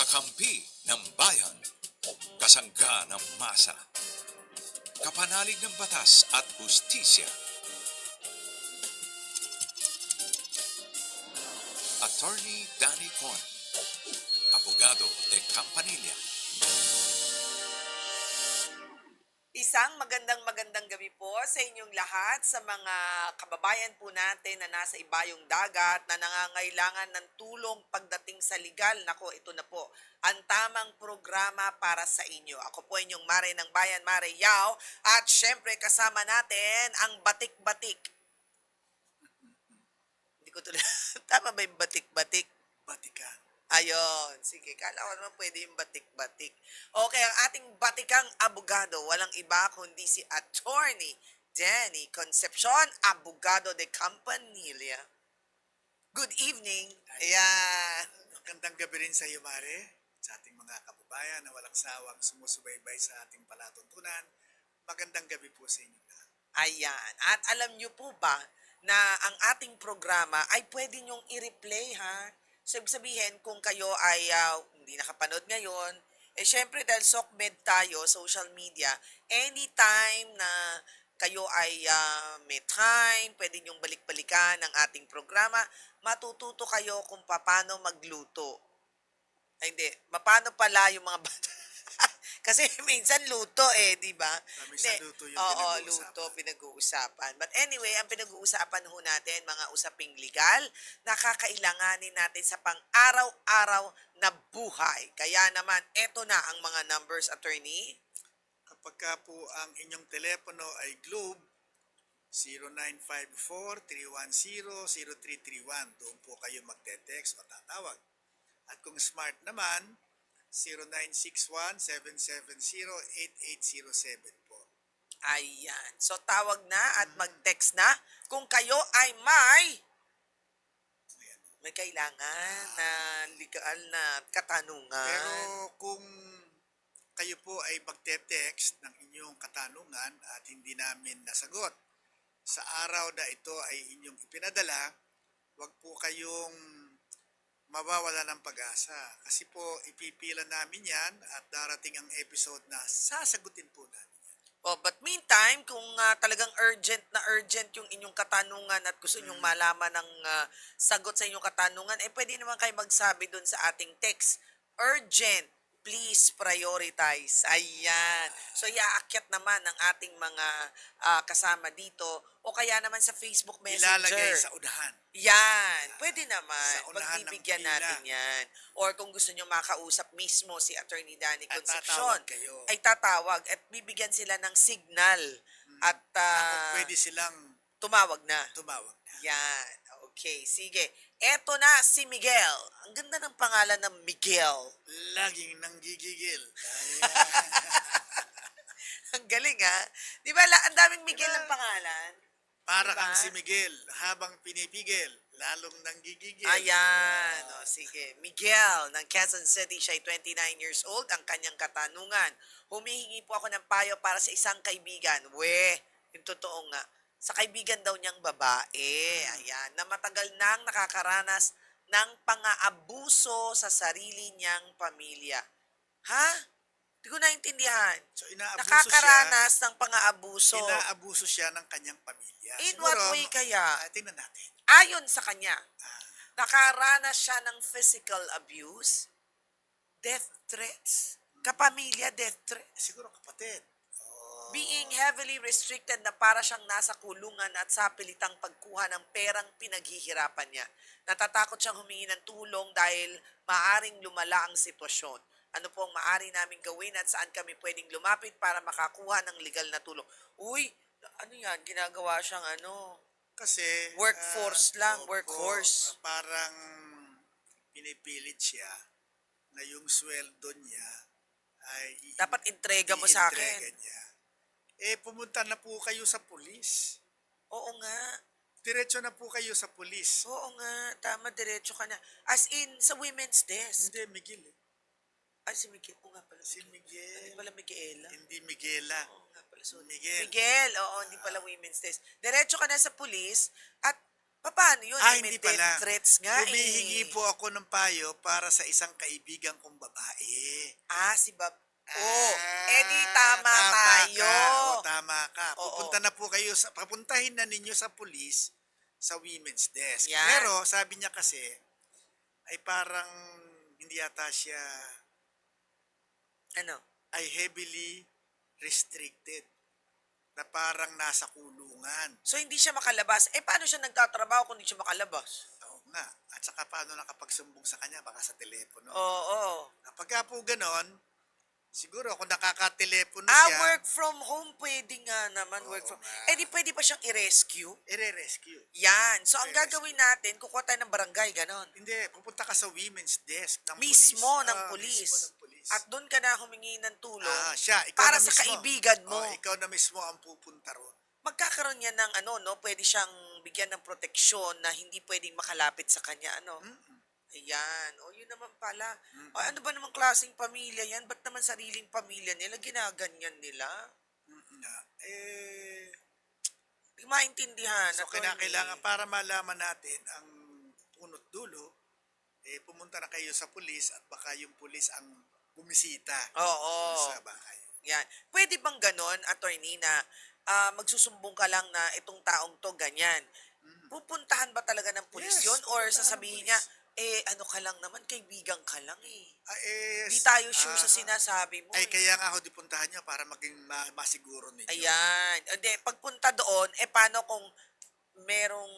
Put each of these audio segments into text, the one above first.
Kakampi ng bayan, kasangga ng masa, kapanalig ng batas at hustisya. Attorney Danny Con, abogado de Campanilla. Isang magandang gabi po sa inyong lahat, sa mga kababayan po natin na nasa ibayong dagat na nangangailangan ng tulong pagdating sa legal. Nako, ito na po ang tamang programa para sa inyo. Ako po inyong Mare ng Bayan, Mare Yao, at syempre kasama natin ang batik-batik. Hindi ko tuloy. Tama ba yung batik-batik? Batikan. Ayon, sige, kala ko naman pwede yung batik-batik. Okay, ang ating batikang abogado, walang iba kundi si Attorney Danny Concepcion, abogado de Campanilla. Good evening. Ayan. Magandang gabi rin sa iyo, Mare, sa ating mga kababayan na walang sawang sumusubaybay sa ating palatuntunan. Magandang gabi po sa inyo lahat. Ayan. At alam nyo po ba na ang ating programa ay pwede nyong i-replay, ha? So, ibig sabihin, kung kayo ay hindi nakapanood ngayon, syempre dahil SOCMED tayo, social media, anytime na kayo ay may time, pwede nyong balik-balikan ang ating programa, matututo kayo kung paano magluto. Ay, hindi. Paano pala yung mga bata? Kasi minsan luto di ba? Minsan Hindi. luto yung Oo, pinag-uusapan. luto, pinag-uusapan. But anyway, ang pinag-uusapan ho natin, mga usaping legal, nakakailanganin natin sa pang-araw-araw na buhay. Kaya naman, eto na ang mga numbers, attorney. Kapag ka po ang inyong telepono ay Globe, 0954-310-0331, doon po kayo magte-text o tatawag. At kung smart naman, 0961-770-8807 po. Ayan. So, tawag na at mag-text na kung kayo ay may kailangan na legal na katanungan. Pero kung kayo po ay magte-text ng inyong katanungan at hindi namin nasagot, sa araw na ito ay inyong ipinadala, huwag po kayong mawawala ng pag-asa. Kasi po ipipila namin yan at darating ang episode na sasagutin po namin. But meantime, kung talagang urgent na urgent yung inyong katanungan at gusto nyong malaman ng sagot sa inyong katanungan, pwede naman kayo magsabi dun sa ating text. Urgent, please prioritize. Ayan. So, iaakyat naman ng ating mga kasama dito o kaya naman sa Facebook Messenger. Ilalagay sa unahan. Yan. Pwede naman. Sa unahan ng Pagbibigyan pila. natin yan. Or kung gusto nyo makausap mismo si Attorney Danny At Concepcion, tatawag kayo. ay tatawag at bibigyan sila ng signal. At Ako pwede silang tumawag na. tumawag na. Yan. Okay, sige. Eto na si Miguel. Ang ganda ng pangalan ng Miguel. Laging nanggigigil. Ang galing, ha? Di ba, ang daming Miguel ng pangalan? Para Diba? kang si Miguel, habang pinipigil, lalong nanggigigil. Ayan. O, sige. Miguel ng Quezon City. Siya ay 29 years old. Ang kanyang katanungan. Humihingi po ako ng payo para sa isang kaibigan. Yung totoo nga. Sa kaibigan daw niyang babae. Ayan. Na matagal nang nakakaranas ng pang-aabuso sa sarili niyang pamilya. Ha? Hindi ko naintindihan. So inaabuso Nakakaranas ng pang-aabuso. Inaabuso siya ng kanyang pamilya. In what way kaya? Tingnan natin. Ayon sa kanya, nakaranas siya ng physical abuse, death threats, kapamilya death threats, Siguro kapatid. being heavily restricted na para siyang nasa kulungan at sa pilitang pagkuha ng perang pinaghihirapan niya. Natatakot siyang humingi ng tulong dahil maaring lumala ang sitwasyon. Ano po ang maaari namin gawin at saan kami pwedeng lumapit para makakuha ng legal na tulong? Uy, ano yan? Ginagawa siyang Kasi workforce lang, workhorse. Parang pinipilit siya na yung sweldo niya ay Dapat entrega mo sa akin. iintrega niya. Pumunta na po kayo sa pulis. Oo nga. Diretso na po kayo sa pulis. Oo nga. Tama, diretso ka na. As in, sa women's desk. Hindi, Miguel. Ay, si Miguel. Oo nga pala. Si Hindi Miguel. pala Miguela. Hindi Miguela. Oo nga pala. Sorry. Miguel. Miguel. Oo, hindi pala women's desk. Diretso ka na sa pulis at Paano yun? Ah, Eh, may hindi death pala. threats nga Humihingi eh. po ako ng payo para sa isang kaibigan kong babae. Si Bab. Oh, edi tama Tama tayo. ka. O, tama ka. Oo. Papuntahin na ninyo sa pulis sa women's desk. Yan. Pero sabi niya kasi, ay parang hindi yata siya Ano? ay heavily restricted. Na parang nasa kulungan. So, hindi siya makalabas. Paano siya nagtatrabaho kung hindi siya makalabas? Oo nga. At saka paano nakapagsumbong sa kanya? Baka sa telepono. Oo. Kapag ka po ganon, siguro kung nakakatelepono siya, Work from home, pwede nga naman. Oo Work from... nga. di pwede pa siyang i-rescue? ire-rescue. Yan. So, ang I-rescue. gagawin natin, kukuha tayo ng barangay, ganon. Hindi, pupunta ka sa women's desk ng Mismo police. ng pulis. Mismo ng pulis. At doon ka na humingi ng tulong siya, ikaw para na sa mismo. kaibigan mo. Ikaw na mismo ang pupunta ron. Magkakaroon yan ng pwede siyang bigyan ng proteksyon na hindi pwedeng makalapit sa kanya, Ayan. Yun naman pala. Ano ba namang klaseng pamilya yan? Ba't naman sariling pamilya nila ginaganyan nila? Nga. Hindi maintindihan. So attorney. kailangan para malaman natin ang punot dulo, pumunta na kayo sa pulis at baka yung pulis ang bumisita Oo. sa bahay. Yan. Pwede bang ganon, attorney, na magsusumbong ka lang na itong taong to ganyan? Pupuntahan ba talaga ng pulis Yes, yun? Or pupuntahan ng sasabihin pulis. niya, ano ka lang naman, kaibigan ka lang eh. Di Yes. tayo sure sa sinasabi mo. Ay, kaya nga ako di puntahan niya para maging masiguro ninyo. Ayan. Hindi, pagpunta doon, paano kung merong,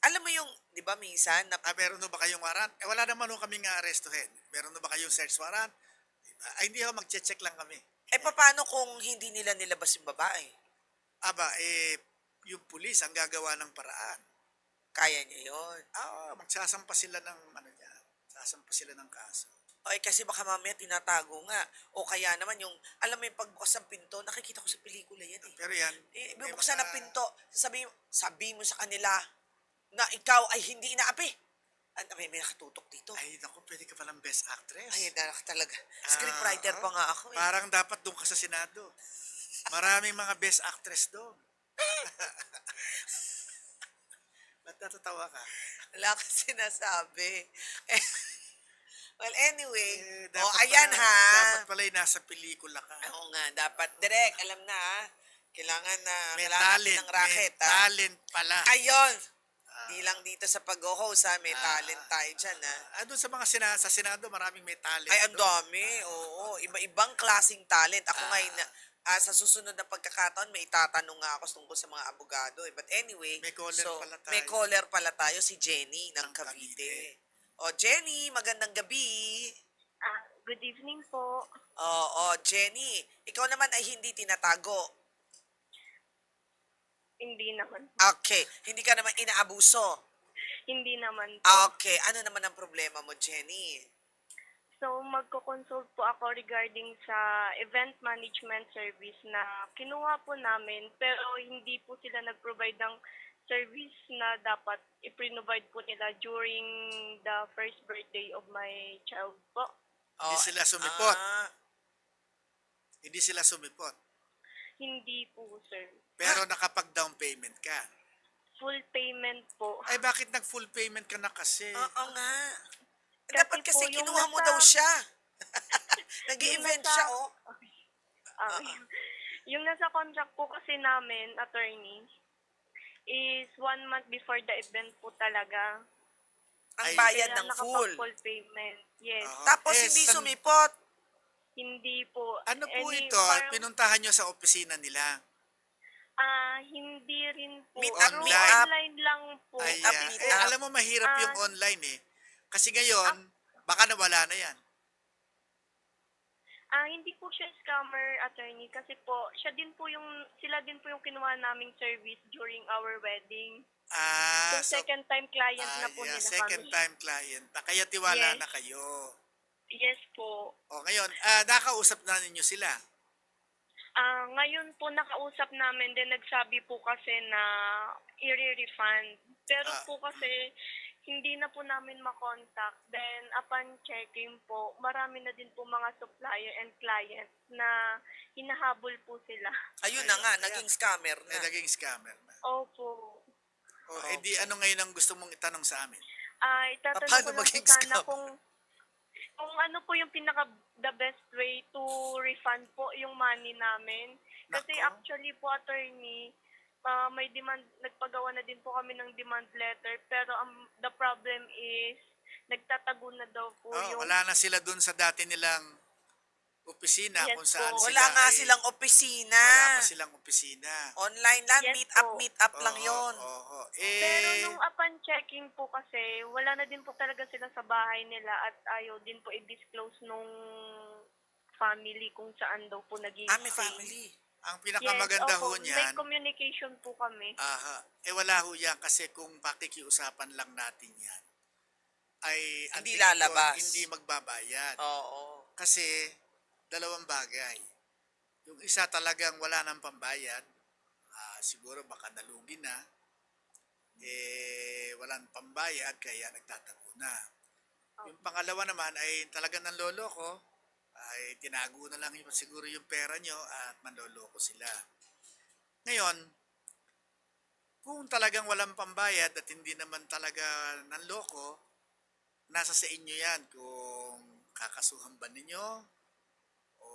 alam mo yung, di ba minsan, Meron na ba kayong warrant? Wala naman ho kaming arestuhin. Meron na ba kayong search warrant? Diba? Hindi ho, mag-check lang kami. paano kung hindi nila nilabas yung babae? Yung pulis ang gagawa ng paraan. Kaya niya yun. Magsasampa sila ng sasampa sila ng kaso. Kasi baka mamaya tinatago nga. O kaya naman yung, alam mo yung pagbukas ng pinto, nakikita ko sa pelikula yan eh. Pero yan, Bubuksan ng pinto, sabi mo sa kanila na ikaw ay hindi inaapi. May nakatutok dito. ay naku, pwede ka palang best actress. Talaga. Scriptwriter pa nga ako eh. Parang dapat doon ka sa Senado. Maraming mga best actress doon. Ba't natatawa ka? Wala kang sinasabi. Well, anyway. Dapat Ayan pala, ha. Dapat pala nasa pelikula ka. Oo nga, dapat. Direk, alam na ha. Kailangan na, May kailangan natin talent. ng racket May ha. talent pala. Ayun. Di lang dito sa pag-host ha. May talent tayo dyan ha. Doon sa mga sa Senado, maraming may talent. Ay, ang doon. dami. Oo. Iba-ibang klaseng talent. Ako ngayon, sa susunod na pagkakataon, may itatanong nga ako tungkol sa mga abogado. But anyway, May caller pala tayo. may caller pala tayo, si Jenny ng Ng Cavite. Jenny, magandang gabi. Good evening po. Jenny, ikaw naman ay hindi tinatago. Hindi naman. Okay, hindi ka naman inaabuso. Hindi naman po. Okay, ano naman ang problema mo, Jenny? So, magko-consult po ako regarding sa event management service na kinuha po namin pero hindi po sila nag-provide ng service na dapat i-provide po nila during the first birthday of my child po. Hindi sila sumipot. Ah, Hindi sila sumipot. Hindi po, sir. Pero nakapag-down payment ka. Full payment po. Ay, bakit nag-full payment ka na kasi? oo nga. Kasi Dapat kasi po, yung kinuha mo nasa- daw siya. Nag-i-event nasa- siya, Yung nasa contract po kasi namin, attorney, is 1 month before the event po talaga. Ang Ay, bayad Kaya ng full. nakapag-full payment. Yes. Tapos hindi sumipot. Hindi po. Ano po Any ito? parang- Pinuntahan nyo sa opisina nila? hindi rin po. Meet up, Through meet up. online lang po. Ay, meet up. alam mo, mahirap yung online eh. Kasi ngayon, baka nawala na yan. Hindi po siya scammer, attorney, kasi po, sila din po yung kinuha naming service during our wedding. So, second time client na po nila second kami. time client. Kaya tiwala Yes. na kayo. Yes po. Ngayon, nakausap na ninyo sila. Ngayon po nakausap namin din nagsabi po kasi na i-refund. Pero po kasi hindi na po namin makontak. Then upon checking po, marami na din po mga supplier and client na hinahabol po sila. Ayun na nga, Ayan. naging scammer na. Naging scammer na. Opo. O, edi ano ngayon ang gusto mong itanong sa amin? Itatanong Paano ko lang po maging sana scam? kung ano po yung pinaka the best way to refund po yung money namin. Kasi Nako. actually po, attorney, may demand, nagpagawa na din po kami ng demand letter, pero the problem is nagtatago na daw po Oh, yung wala na sila dun sa dati nilang opisina Yes kung saan po. sila Wala nga ay- silang opisina. Wala pa silang opisina. Online lang, Yes meet po. up lang yon. Oo. Pero nung upon checking po kasi, wala na din po talaga sila sa bahay nila at ayaw din po i-disclose nung family kung saan daw po nag May family. ang pinakamaganda yes, ho opo, may niyan, communication po kami. wala ho yan kasi kung pakikiusapan lang natin yan, ay ang Hindi tingin ko, lalabas. hindi magbabayad. Oo. Kasi dalawang bagay. Yung isa talagang wala nang pambayad, siguro baka nalugi na, walang pambayad kaya nagtatago na. Yung pangalawa naman ay talagang nanloloko, ay tinago na lang siguro yung pera nyo at manloloko sila. Ngayon, kung talagang walang pambayad at hindi naman talaga nanloko, nasa sa inyo yan kung kakasuhan ba ninyo o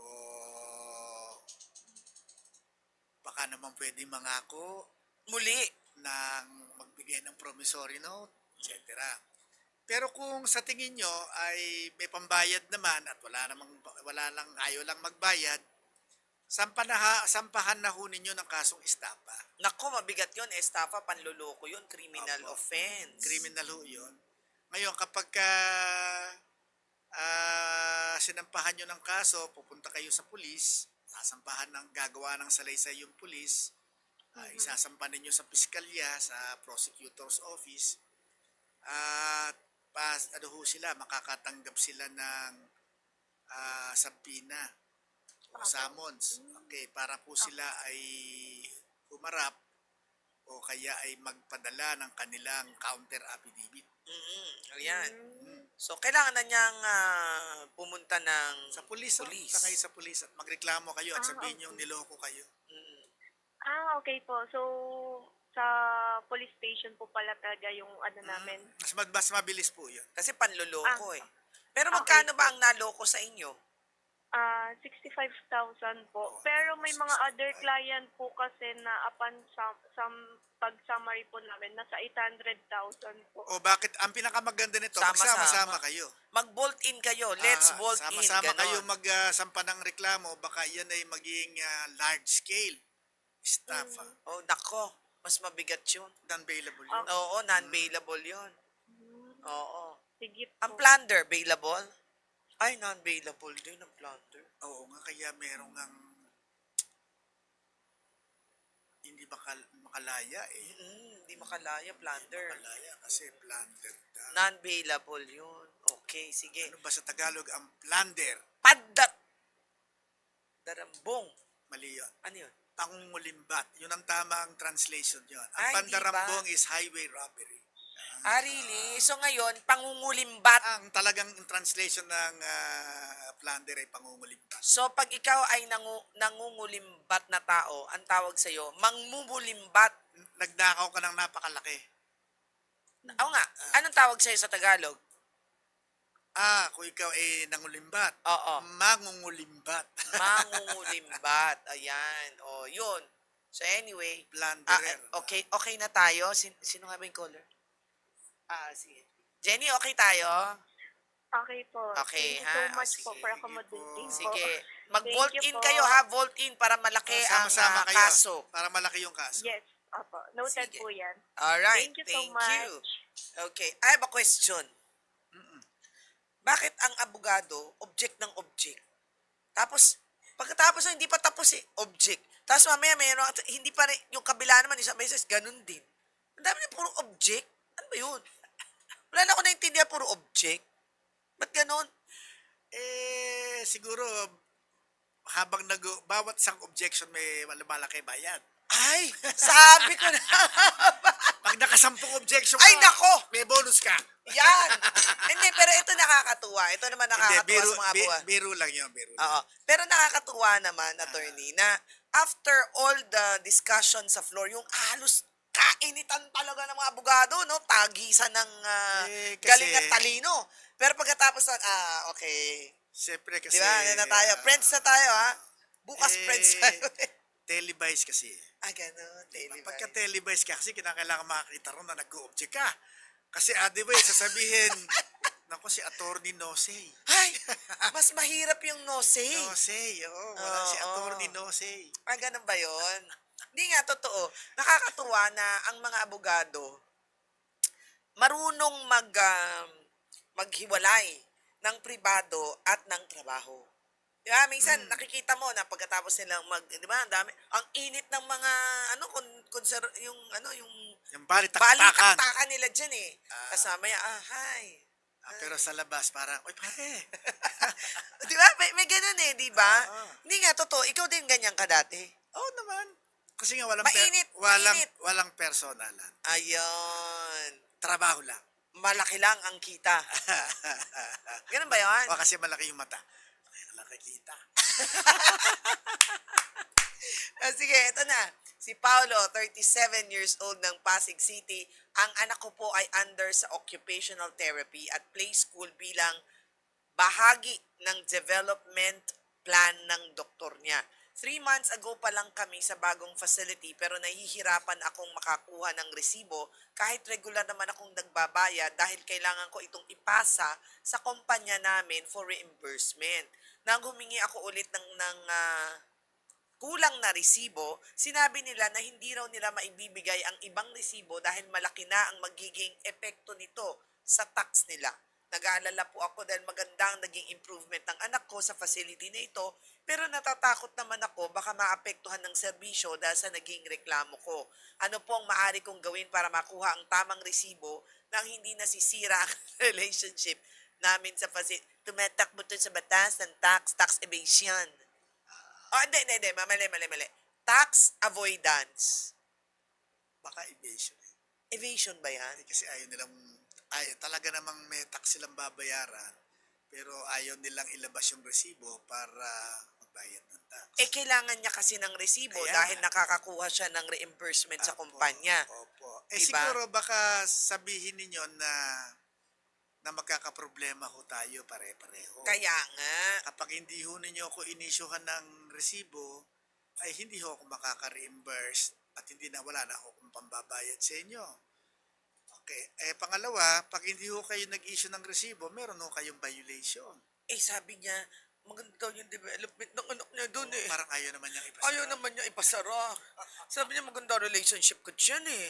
baka naman pwede mangako Muli. ng magbigay ng promissory note, etc. Pero kung sa tingin nyo ay may pambayad naman at wala lang, ayaw lang magbayad, sampahan na ho ninyo ng kasong estafa. Nako, mabigat yun. Estafa, panluloko yun. Criminal Opo. offense. Criminal ho yun. Ngayon, kapag sinampahan nyo ng kaso, pupunta kayo sa pulis, gagawa ng salaysay yung pulis, isasampa ninyo sa piskalya, sa prosecutor's office, at makakatanggap sila ng sabina o summons. Okay, para po sila ay humarap o kaya ay magpadala ng kanilang counter affidavit. Ayan. So, kailangan na niyang pumunta ng Sa pulis, pulis. punta kayo sa pulis at magreklamo kayo at sabihin nyo niloko kayo. Okay po. So, sa police station po pala talaga yung ano namin. Mas mabilis po yun. Kasi panluloko Ah, eh. Pero okay. magkano ba ang naloko sa inyo? 65,000 po. Pero may mga other client po kasi na upon pag-summary po namin, nasa 800,000 po. O bakit, ang pinakamaganda nito, Sama-sama. magsama-sama kayo. Mag-bolt in kayo. Let's bolt in. Sama-sama Ganon. kayo magsampa ng reklamo, baka yan ay maging large scale estafa. Oh, nako. Mas mabigat yun. Non-bailable yun. Oo, non-bailable yun. Oo. Sige Ang po. plunder, bailable? Ay, non-bailable din ang plunder. Oo nga, kaya merong ang hindi makalaya eh. Hindi makalaya, plunder. Makalaya kasi plunder daw. Non-bailable yun. Okay, sige. Ano ba sa Tagalog ang plunder? Paddat. Darambong. Mali yun. Ano yun? Pangungulimbat. Yun ang tamang translation yun. Ang Ay, pandarambong is highway robbery. Really? So ngayon, pangungulimbat. Ang talagang translation ng plunder ay pangungulimbat. So pag ikaw ay nangungulimbat na tao, ang tawag sa'yo, mangmumulimbat. Nagnakaw ka ng napakalaki. Oo nga, anong tawag sa'yo sa Tagalog? Kung ikaw ay nangulimbat. Oo. Mangungulimbat. Mangungulimbat. Ayan. O, yun. So anyway, Plunderer. okay na tayo. Sino nga ba yung caller? Sige. Jenny, okay tayo? Okay po. Okay, Thank you so ha? much Sige. po for accommodating po. Sige. Mag-vault Thank you in po. kayo ha. Vault in para malaki ang Sama-sama kayo. kaso. Para malaki yung kaso. Yes. Opo. Noted Sige. po yan. Alright. Thank you so much. Okay. I have a question. Bakit ang abogado, object ng object? Tapos, pagkatapos hindi pa tapos object. Tapos mamaya mayroon, hindi pa rin, yung kabila naman, isang beses, ganun din. Ang dami na puro object. Ano ba yun? Wala na ako naintindihan, puro object. Ba't ganun? Siguro, habang bawat isang objection may malaki bayad. Ay, sabi ko na. Pag nakasampung objection Ay, ka, nako! may bonus ka. Yan! Hindi, pero ito nakakatuwa. Ito naman nakakatuwa Hindi, sa mga buwan. biro lang yun, biro lang. Oo. Pero nakakatuwa naman, attorney, na after all the discussion sa floor, yung halos kainitan talaga ng mga abogado, no? Tagisan ng Kasi, galing at talino. Pero pagkatapos na, okay. siyempre Di kasi, ba? Ano na tayo? Friends na tayo, ha? Bukas friends tayo. televise kasi. Ganun. Televised. Pagka televise ka, kasi kinakailangan makakita ron na nag-o-object ka. Kasi di ba, sasabihin, naku, si Attorney No Say. Ay, mas mahirap yung no say. No Say, wala si Oo. Attorney No Say. Ganun ba yun? Hindi nga, totoo. Nakakatuwa na ang mga abogado marunong maghiwalay ng pribado at ng trabaho. Di ba? Minsan, nakikita mo na pagkatapos nilang di ba, ang dami, ang init ng mga, yung Yung balitaktakan. balitaktakan nila dyan eh. Kasama yan, hi. Pero sa labas, parang, oy pare. Di ba? May ganun eh, di ba? Oo. Hindi nga, totoo. Ikaw din ganyan ka dati. Oo naman. Kasi nga Mainit, mainit. walang personalan. Ayun. Trabaho lang. Malaki lang ang kita. Ganun ba yun? O kasi malaki yung mata. Kaya nakikita. Sige, ito na. Si Paolo, 37 years old ng Pasig City. Ang anak ko po ay under sa occupational therapy at play school bilang bahagi ng development plan ng doktor niya. 3 months ago pa lang kami sa bagong facility pero nahihirapan akong makakuha ng resibo kahit regular naman akong nagbabayad dahil kailangan ko itong ipasa sa kumpanya namin for reimbursement. Nang humingi ako ulit ng kulang na resibo, sinabi nila na hindi raw nila maibibigay ang ibang resibo dahil malaki na ang magiging epekto nito sa tax nila. Nag-aalala po ako dahil magandang naging improvement ng anak ko sa facility na ito, pero natatakot naman ako baka maapektuhan ng serbisyo dahil sa naging reklamo ko. Ano po ang maaari kong gawin para makuha ang tamang resibo nang hindi nasisira ang relationship namin sa facility? Tumatakbo to sa batas ng tax evasion. Hindi. Mali. Tax avoidance. Baka evasion. Evasion ba yan? Kasi talaga namang may tax silang babayaran, pero ayaw nilang ilabas yung resibo para magbayad ng tax. Kailangan niya kasi ng resibo Kaya, dahil nakakakuha siya ng reimbursement sa kumpanya. Opo. Diba? Siguro baka sabihin ninyo na magkakaproblema ho tayo pare-pareho. Kaya nga. Kapag hindi ho ninyo ako inisyuhan ng resibo, ay hindi ho ako makaka-reimburse at wala na ho akong pambabayad sa inyo. Okay. Pangalawa, pag hindi ho kayo nag-issue ng resibo, meron ho kayong violation. Sabi niya, maganda daw yung development ng anak niya doon eh. Parang ayaw naman niyang ipasara. Ayaw naman niya ipasara. Sabi niya maganda relationship ko dyan eh.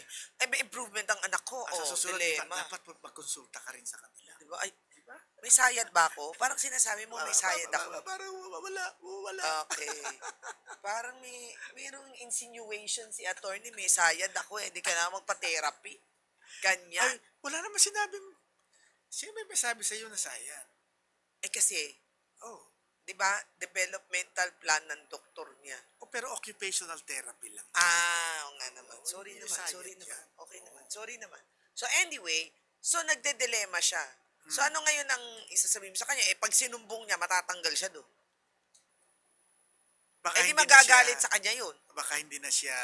May improvement ang anak ko. Sa susunod, dilema. dapat magkonsulta ka rin sa kanila. Diba? Diba? May sayad ba ako? Parang sinasabi mo may sayad ako. Parang wala. Okay. Parang mayroong insinuation si attorney, may sayad ako eh. Hindi ka na magpa-therapy. Ganyan. Ay, wala naman sinabing, sino may sabi sa iyo na sayang? Kasi, Oh. di ba, developmental plan ng doktor niya. Pero occupational therapy lang. Oo nga naman. Sorry hindi naman. sayad Sorry yan. naman. Okay naman. Sorry naman. So anyway, nagde-dilema siya. So ano ngayon ang isasabihin mo sa kanya? Pag sinumbong niya, matatanggal siya doon. Baka Di hindi na magagalit siya- sa kanya yun. Baka hindi na siya,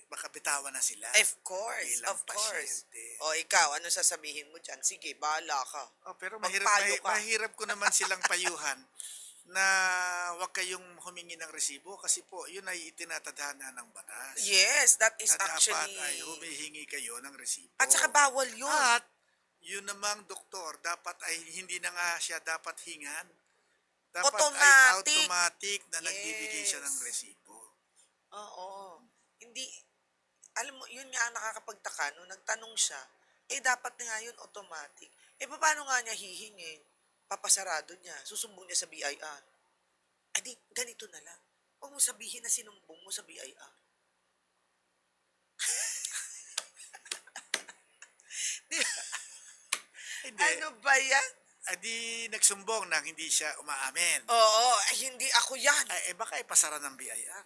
baka bitawan na sila. Of course. Bilang Of course. pasyente. O ikaw, ano sasabihin mo dyan? Sige, bahala ka. Pero Magpayo ka. mahirap ko naman silang payuhan na huwag kayong humingi ng resibo kasi po, yun ay itinatadhana ng batas. Yes, that is Na actually... dapat ay humihingi kayo ng resibo. At saka bawal yun. At yun namang doktor, dapat ay hindi na nga siya dapat hingan. Dapat ay Automatic. automatic na nagbibigay siya ng Yes. resibo. Oo. Hindi, alam mo, yun nga ang nakakapagtaka. Nung nagtanong siya, dapat na nga yun automatic. Paano nga niya hihingin? Papasarado niya. Susumbong niya sa BIR. Di, ganito na lang. Huwag mo sabihin na sinumbong mo sa BIR. Di ba? Hindi. Ano ba yan? Di nagsumbong nang hindi siya umaamin. Oo, hindi ako yan. Baka ipasara ng BIR.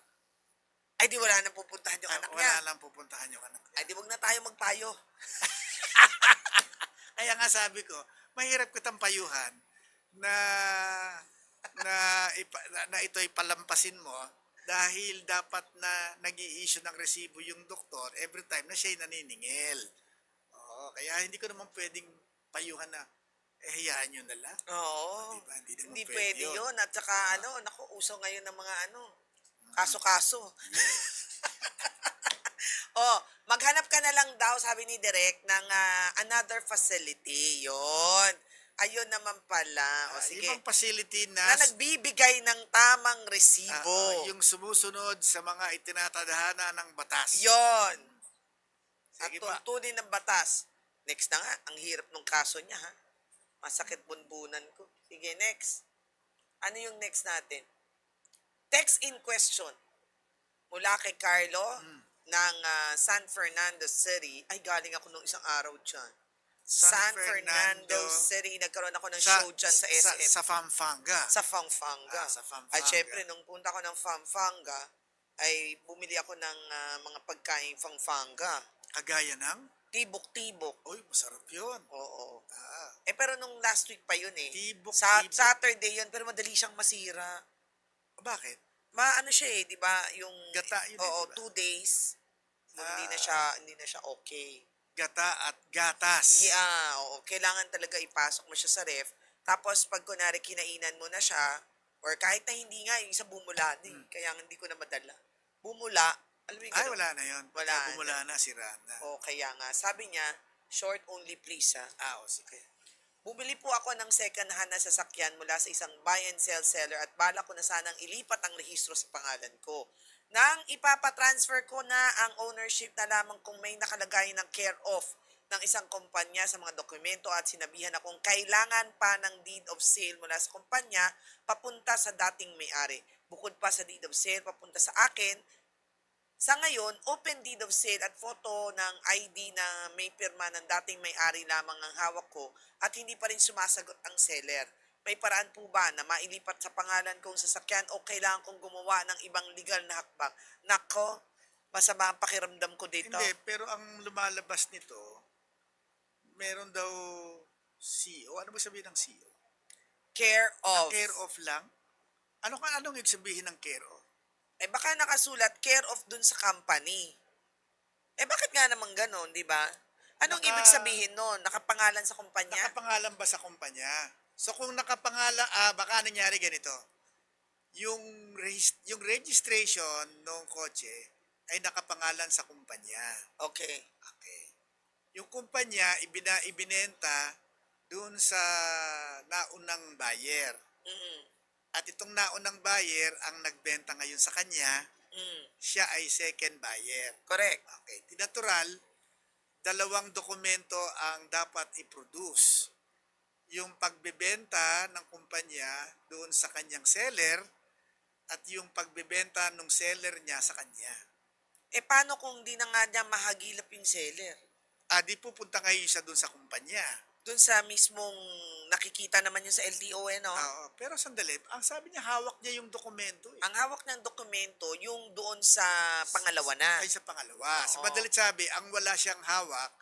Di wala nang pupuntahan yung anak niya. Wala lang pupuntahan yung anak niya. Di wag na tayo magpayo. Kaya nga sabi ko, mahirap kitang payuhan na ito'y palampasin mo Dahil dapat na nag-i-issue ng resibo yung doktor every time na siya'y naniningil. Oo, kaya hindi ko naman pwedeng payuhan na, hayaan nyo na lang. Oo. Diba? Hindi naman Hindi pwede pwede yun. yun. At saka naku, uso ngayon ng mga kaso-kaso. Oh, maghanap ka na lang daw, sabi ni Direk, ng another facility. Yon. Ayun naman pala. O sige. Ibang facility Na nagbibigay ng tamang resibo. yung sumusunod sa mga itinatadhana ng batas. Yon. At Sige pa. tuntunin ng batas. Next na nga, ang hirap ng kaso niya, ha? Masakit bunbunan ko. Sige, next. Ano yung next natin? Text in question. Mula kay Carlo ng San Fernando City. Ay, galing ako nung isang araw dyan. San Fernando City. Nagkaroon ako ng show dyan sa SM. Sa Pampanga. Sa Pampanga. Sa Pampanga. At syempre, nung punta ko ng Pampanga, ay bumili ako ng mga pagkain Pampanga. Kagaya ng? Tibok-tibok. Uy, masarap yun. Oo. Ah, Pero nung last week pa yun eh. Tibok-tibok. Saturday yun, pero madali siyang masira. bakit? Maano siya eh, di ba? Yung, Gata yun eh, oo, di ba? 2 days. Hindi na siya okay. Gata at gatas. Yeah, oo. Kailangan talaga ipasok mo siya sa ref. Tapos pag kunwari kinainan mo na siya, or kahit na hindi nga, yung isa bumula din. Kaya hindi ko na madala. Bumula, alam mo yung Ay, ganun? wala na yun. Wala Pagka bumula na, sira na. O kaya nga, sabi niya, short only please ha. Sige. Bumili po ako ng second hand na sasakyan mula sa isang buy and sell seller at bala ko na sanang ilipat ang rehistro sa pangalan ko. Nang ipapatransfer ko na ang ownership na lamang kung may nakalagay ng care of ng isang kumpanya sa mga dokumento at sinabihan akong kailangan pa ng deed of sale mula sa kumpanya papunta sa dating may-ari. Bukod pa sa deed of sale papunta sa akin, sa ngayon, open deed of sale at photo ng ID na may pirma ng dating may-ari lamang ang hawak ko at hindi pa rin sumasagot ang seller. May paraan po ba na mailipat sa pangalan kong sasakyan o kailangan kong gumawa ng ibang legal na hakbang? Nako, masama ang pakiramdam ko dito. Hindi, pero ang lumalabas nito, meron daw CEO. Ano ba sabihin ng CEO? Care of. Care of lang? Anong ibig sabihin ng care of? Baka nakasulat care of dun sa company. Bakit nga naman ganon, di ba? Anong ibig sabihin nun? Nakapangalan sa kumpanya? Nakapangalan ba sa kumpanya? So kung nakapangalan, baka nangyari ganito. Yung registration ng kotse ay nakapangalan sa kumpanya. Okay. Yung kumpanya ibinenta doon sa naunang buyer. Mm-mm. At itong naunang buyer ang nagbenta ngayon sa kanya, siya ay second buyer. Correct. Okay. Natural, dalawang dokumento ang dapat i-produce. Yung pagbebenta ng kumpanya doon sa kanyang seller at yung pagbebenta ng seller niya sa kanya. Paano kung di na nga niya mahagilap yung seller? Di pupunta ngayon siya doon sa kumpanya. Doon sa mismong nakikita naman yun sa LTO, no? Oo, pero sandali, ang sabi niya hawak niya yung dokumento. Ang hawak ng dokumento, yung doon sa pangalawa na. Ay sa pangalawa. Sa Oo. madalit sabi, ang wala siyang hawak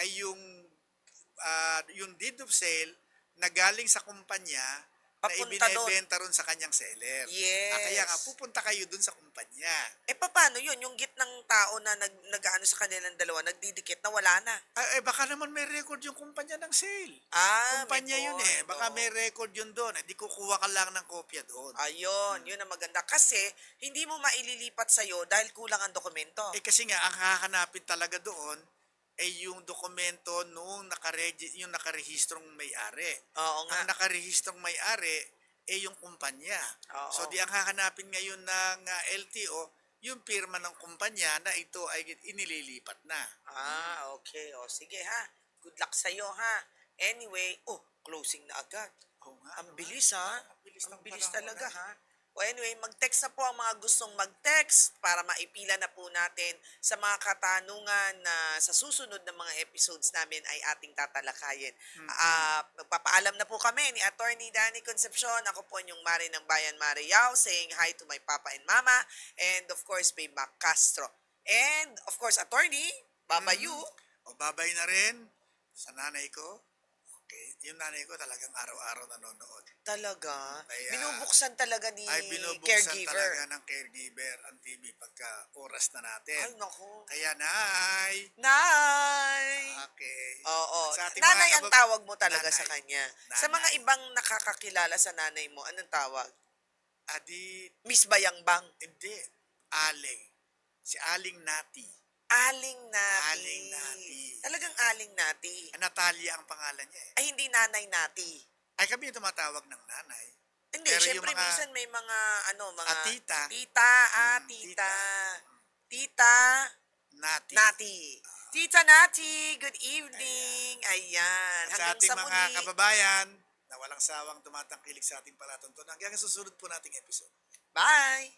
ay yung deed of sale na galing sa kumpanya Papunta na ibinebenta ron sa kanyang seller. Yes. Kaya nga, pupunta kayo dun sa kumpanya. Paano yun? Yung gitnang tao na nag-ano sa kanilang dalawa, nagdidikit na wala na. Baka naman may record yung kumpanya ng sale. may Kumpanya yun point. Baka may record yun doon. Di kukuha ka lang ng kopya doon. Ayun, yun ang maganda. Kasi, hindi mo maililipat sa'yo dahil kulang ang dokumento. Kasi nga, ang hahanapin talaga doon ay yung dokumento nung yung nakarehistrong may-ari. Oo nga. Ang nakarehistrong may-ari ay yung kumpanya. Oo. So, di ang hahanapin ngayon ng LTO, yung pirma ng kumpanya na ito ay inililipat na. Okay. Sige ha. Good luck sa'yo ha. Anyway, closing na agad. Oo nga. Ang bilis ha. ng Ang bilis panahon talaga na. ha. Anyway, mag-text na po ang mga gustong mag-text para maipila na po natin sa mga katanungan na sa susunod na mga episodes namin ay ating tatalakayin. Magpapaalam na po kami ni Attorney Danny Concepcion. Ako po yung Mari ng Bayan Mariao saying hi to my papa and mama and of course Babe Mac Castro. And of course, Attorney, Baba Yu. O babay na rin sa nanay ko, Okay. Yung nanay ko talagang araw-araw nanonood. Talaga? Kaya- Binubuksan talaga ni Ay binubuksan caregiver. talaga ng caregiver ang TV pagka oras na Ay, natin. naku. Kaya, Nay! Nay! Okay. Oo. At sa ating Nanay mga ang tawag mo talaga Nanay. sa kanya. Sa mga Nanay. ibang nakakakilala sa nanay mo, anong tawag? Adi, Miss Bayangbang. hindi. Aling. Si Aling Nati. Aling Nati. Aling Nati. Talagang Aling Nati. Natalia ang pangalan niya eh. Ay, hindi Nanay Nati. Ay kami yung tumatawag ng nanay. Hindi, Pero syempre yung mga- minsan may mga, mga... Tita. Tita, Tita. Tita Nati. Nati. Tita Nati, good evening. Ayan. At sa Hanggang ating sa mga muli. kababayan na walang sawang tumatangkilik sa ating palatuntunan. Hanggang sa susunod po nating episode. Bye.